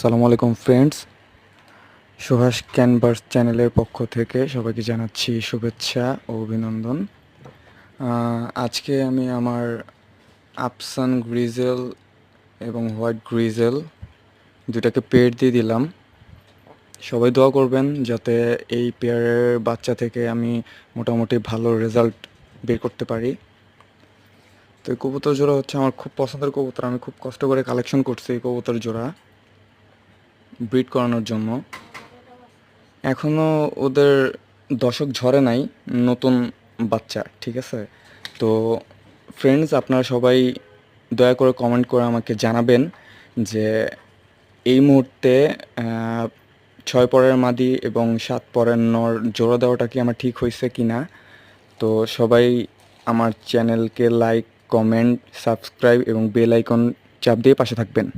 আসসালামু আলাইকুম friends, Subhash canvas চ্যানেলের পক্ষ থেকে সবাইকে জানাচ্ছি শুভেচ্ছা ও অভিনন্দন। আজকে আমি আমার আফসান গ্রিজেল এবং হোয়াইট গ্রিজেল দুটাকে পেয়ার দিয়ে দিলাম। সবাই দোয়া করবেন যাতে এই পেয়ারের বাচ্চা থেকে আমি মোটামুটি ভালো রেজাল্ট বের করতে পারি। তো এই কবুতর জোড়া হচ্ছে আমার খুব পছন্দের কবুতর। আমি খুব কষ্ট করে কালেকশন করছি এই কবুতর জোড়া ব্রিড করানোর জন্য। এখনও ওদের দশক ঝরে নাই, নতুন বাচ্চা, ঠিক আছে? তো ফ্রেন্ডস, আপনারা সবাই দয়া করে কমেন্ট করে আমাকে জানাবেন যে এই মুহূর্তে 6 পরের মাদি এবং 7 পরের নর জোড়া দেওয়াটা কি আমার ঠিক হয়েছে কি না। তো সবাই আমার চ্যানেলকে লাইক, কমেন্ট, সাবস্ক্রাইব এবং বেল আইকন চাপ দিয়ে পাশে থাকবেন।